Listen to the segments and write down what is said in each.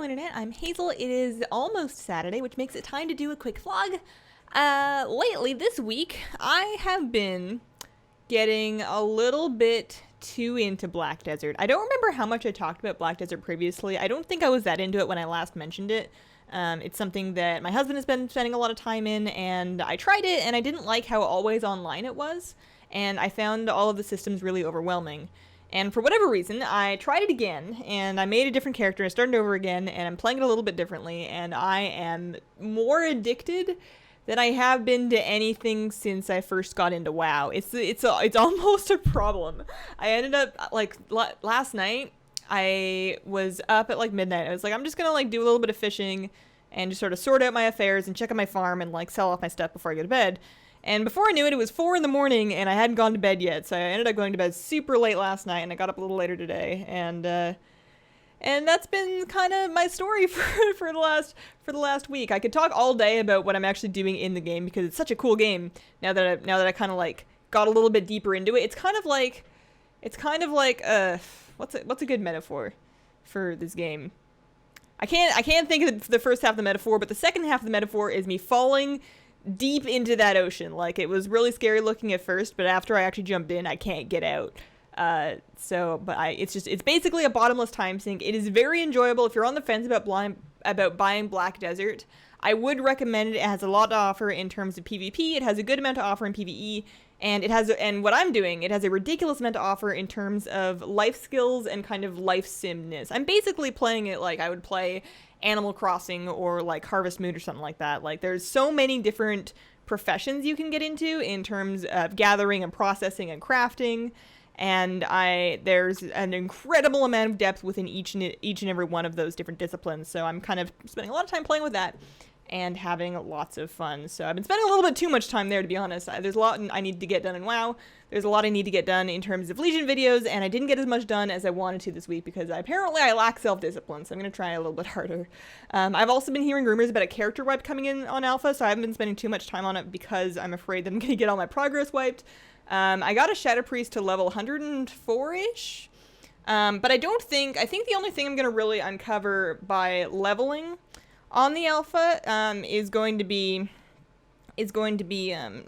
Hello Internet, I'm Hazel. It is almost Saturday, which makes it time to do a quick vlog. Lately, this week, I have been getting a little bit too into Black Desert. I don't remember how much I talked about Black Desert previously. I don't think I was that into it when I last mentioned it. It's something that my husband has been spending a lot of time in, and I tried it, and I didn't like how always online it was, and I found all of the systems really overwhelming. And for whatever reason, I tried it again, and I made a different character, and I started over again, and I'm playing it a little bit differently, and I am more addicted than I have been to anything since I first got into WoW. It's almost a problem. I ended up, last night, I was up at, midnight. I was like, I'm just gonna, do a little bit of fishing, and just sort of sort out my affairs, and check out my farm, and, sell off my stuff before I go to bed. And before I knew it, it was 4 in the morning, and I hadn't gone to bed yet, so I ended up going to bed super late last night, and I got up a little later today, and that's been kind of my story for the last week. I could talk all day about what I'm actually doing in the game, because it's such a cool game, now that I kind of, got a little bit deeper into it. It's kind of like, what's a good metaphor for this game? I can't think of the first half of the metaphor, but the second half of the metaphor is me falling deep into that ocean. It was really scary looking at first, but after I actually jumped in, I can't get out. It's basically a bottomless time sink. It is very enjoyable. If you're on the fence about buying Black Desert, I would recommend it. It has a lot to offer in terms of PvP. It has a good amount to offer in PvE, and what I'm doing, it has a ridiculous amount to offer in terms of life skills and kind of life simness. I'm basically playing it like I would play Animal Crossing or Harvest Moon or something like that. There's so many different professions you can get into in terms of gathering and processing and crafting, and there's an incredible amount of depth within each and every one of those different disciplines. So I'm kind of spending a lot of time playing with that and having lots of fun. So I've been spending a little bit too much time there, to be honest. There's a lot I need to get done in WoW. There's a lot I need to get done in terms of Legion videos, and I didn't get as much done as I wanted to this week because apparently I lack self-discipline, so I'm going to try a little bit harder. I've also been hearing rumors about a character wipe coming in on Alpha, so I haven't been spending too much time on it because I'm afraid that I'm going to get all my progress wiped. I got a Shadow Priest to level 104-ish, but I think the only thing I'm going to really uncover by leveling on the alpha is going to be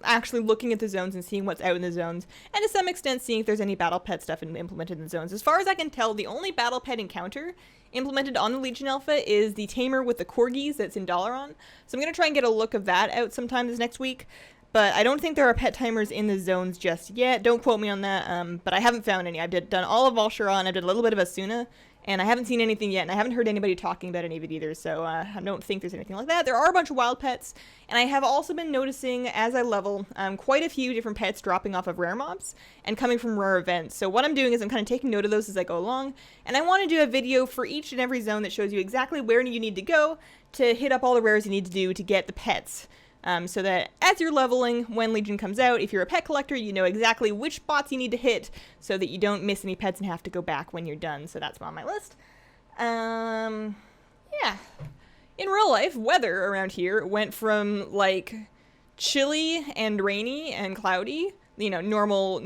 actually looking at the zones and seeing what's out in the zones, and to some extent seeing if there's any battle pet stuff implemented in the zones. As far as I can tell, the only battle pet encounter implemented on the Legion Alpha is the tamer with the corgis that's in Dalaran. So I'm going to try and get a look of that out sometime this next week. But I don't think there are pet timers in the zones just yet. Don't quote me on that, but I haven't found any. I've done all of Val'sharah, I've done a little bit of Asuna, and I haven't seen anything yet, and I haven't heard anybody talking about any of it either, so I don't think there's anything like that. There are a bunch of wild pets, and I have also been noticing, as I level, quite a few different pets dropping off of rare mobs and coming from rare events. So what I'm doing is I'm kind of taking note of those as I go along, and I want to do a video for each and every zone that shows you exactly where you need to go to hit up all the rares you need to do to get the pets. So that as you're leveling, when Legion comes out, if you're a pet collector, you know exactly which spots you need to hit so that you don't miss any pets and have to go back when you're done. So that's on my list. Yeah. In real life, weather around here went from, chilly and rainy and cloudy, normal,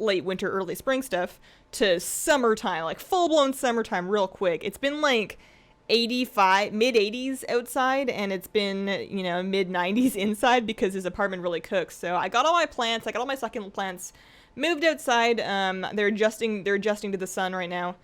late winter, early spring stuff, to summertime, full-blown summertime real quick. It's been, mid-80s outside, and it's been, mid-90s inside because his apartment really cooks. So I got all my plants, I got all my succulent plants moved outside. They're adjusting to the sun right now,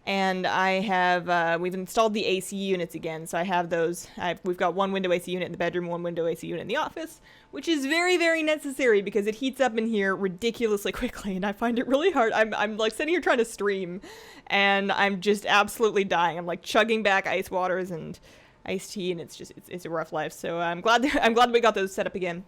and I have we've installed the AC units again. So I have those. We've got one window AC unit in the bedroom, one window AC unit in the office, which is very, very necessary because it heats up in here ridiculously quickly, and I find it really hard. I'm sitting here trying to stream, and I'm just absolutely dying. I'm chugging back ice waters and iced tea, and it's a rough life. So I'm glad that we got those set up again,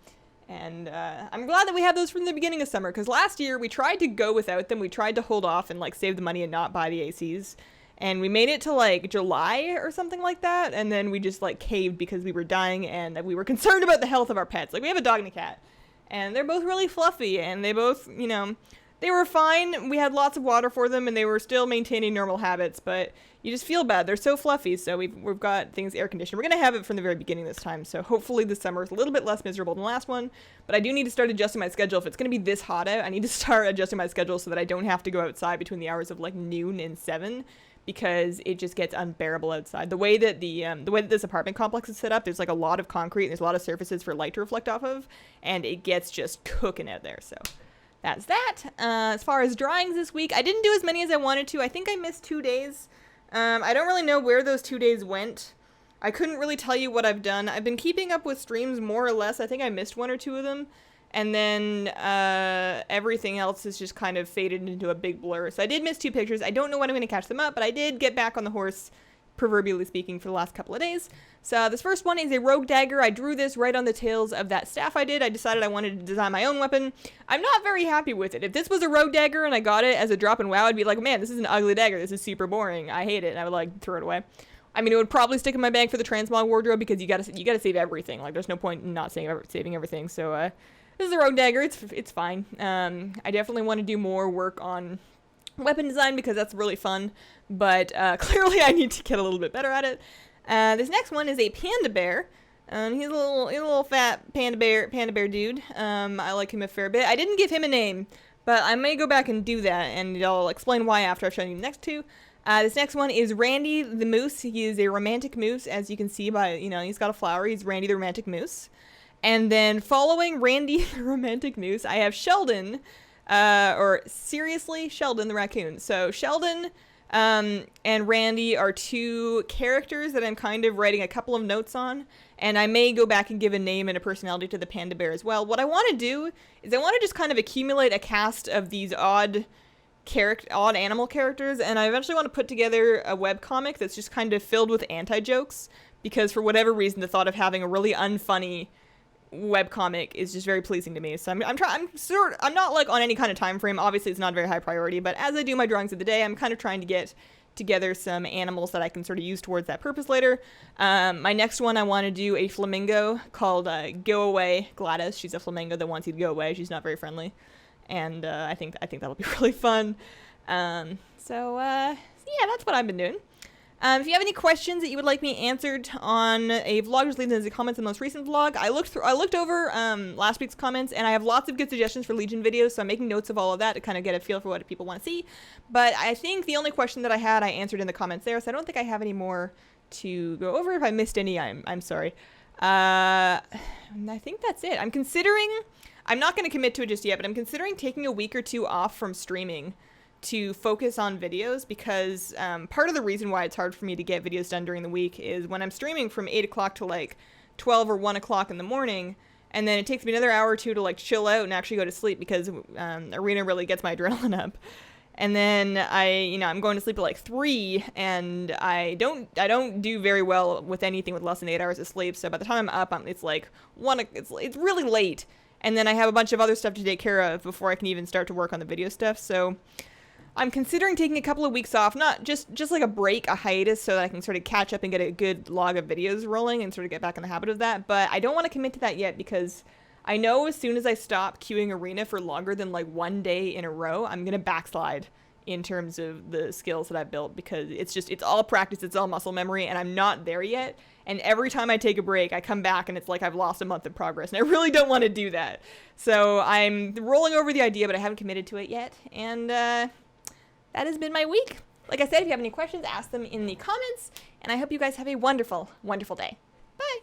and I'm glad that we have those from the beginning of summer, because last year we tried to go without them. We tried to hold off and save the money and not buy the ACs. And we made it to July or something like that, and then we just caved because we were dying and we were concerned about the health of our pets. We have a dog and a cat, and they're both really fluffy, and they both, they were fine. We had lots of water for them, and they were still maintaining normal habits, but you just feel bad. They're so fluffy, so we've got things air conditioned. We're gonna have it from the very beginning this time, so hopefully this summer is a little bit less miserable than the last one, but I do need to start adjusting my schedule. If it's gonna be this hot out, I need to start adjusting my schedule so that I don't have to go outside between the hours of noon and 7, because it just gets unbearable outside. The way that this apartment complex is set up, there's like a lot of concrete and there's a lot of surfaces for light to reflect off of, and it gets just cooking out there. So that's that. As far as drawings this week, I didn't do as many as I wanted to. I think I missed 2 days. I don't really know where those 2 days went. I couldn't really tell you what I've done. I've been keeping up with streams more or less. I think I missed 1 or 2 of them. And then everything else is just kind of faded into a big blur. So I did miss 2 pictures. I don't know when I'm going to catch them up, but I did get back on the horse, proverbially speaking, for the last couple of days. So this first one is a rogue dagger. I drew this right on the tails of that staff I did. I decided I wanted to design my own weapon. I'm not very happy with it. If this was a rogue dagger and I got it as a drop in WoW, I'd be like, man, this is an ugly dagger. This is super boring. I hate it. And I would like throw it away. I mean, it would probably stick in my bag for the transmog wardrobe because you gotta save everything. Like, there's no point in not saving everything. So this is a rogue dagger. It's fine. I definitely want to do more work on weapon design because that's really fun, but clearly I need to get a little bit better at it. This next one is a panda bear. He's a little fat panda bear dude. I like him a fair bit. I didn't give him a name, but I may go back and do that, and I'll explain why after I've shown you the next 2. This next one is Randy the Moose. He is a romantic moose, as you can see by, he's got a flower. He's Randy the romantic moose. And then following Randy the romantic moose, I have Sheldon, or seriously, Sheldon the raccoon. So Sheldon and Randy are 2 characters that I'm kind of writing a couple of notes on, and I may go back and give a name and a personality to the panda bear as well. What I want to do is I want to just kind of accumulate a cast of these odd animal characters, and I eventually want to put together a webcomic that's just kind of filled with anti-jokes, because for whatever reason, the thought of having a really unfunny webcomic is just very pleasing to me. So I'm not like on any kind of time frame. Obviously, it's not a very high priority, but as I do my drawings of the day, I'm kind of trying to get together some animals that I can sort of use towards that purpose later. My next one, I want to do a flamingo called Go Away Gladys. She's a flamingo that wants you to go away. She's not very friendly, and I think that'll be really fun. Yeah, that's what I've been doing. If you have any questions that you would like me answered on a vlog, just leave them in the comments in the most recent vlog. I looked over last week's comments, and I have lots of good suggestions for Legion videos, so I'm making notes of all of that to kind of get a feel for what people want to see. But I think the only question that I had, I answered in the comments there, so I don't think I have any more to go over. If I missed any, I'm sorry. I think that's it. I'm not going to commit to it just yet, but I'm considering taking a week or 2 off from streaming to focus on videos, because part of the reason why it's hard for me to get videos done during the week is when I'm streaming from 8 o'clock to like 12 or 1 o'clock in the morning, and then it takes me another hour or 2 to like chill out and actually go to sleep, because Arena really gets my adrenaline up. And then I'm going to sleep at like 3, and I don't do very well with anything with less than 8 hours of sleep. So by the time I'm up, it's like it's really late, and then I have a bunch of other stuff to take care of before I can even start to work on the video stuff. So I'm considering taking a couple of weeks off, not just like a break, a hiatus, so that I can sort of catch up and get a good log of videos rolling and sort of get back in the habit of that. But I don't want to commit to that yet, because I know as soon as I stop queuing Arena for longer than like 1 day in a row, I'm going to backslide in terms of the skills that I've built, because it's all practice, it's all muscle memory, and I'm not there yet. And every time I take a break, I come back and it's like I've lost a month of progress, and I really don't want to do that. So I'm rolling over the idea, but I haven't committed to it yet. And that has been my week. Like I said, if you have any questions, ask them in the comments, and I hope you guys have a wonderful, wonderful day. Bye!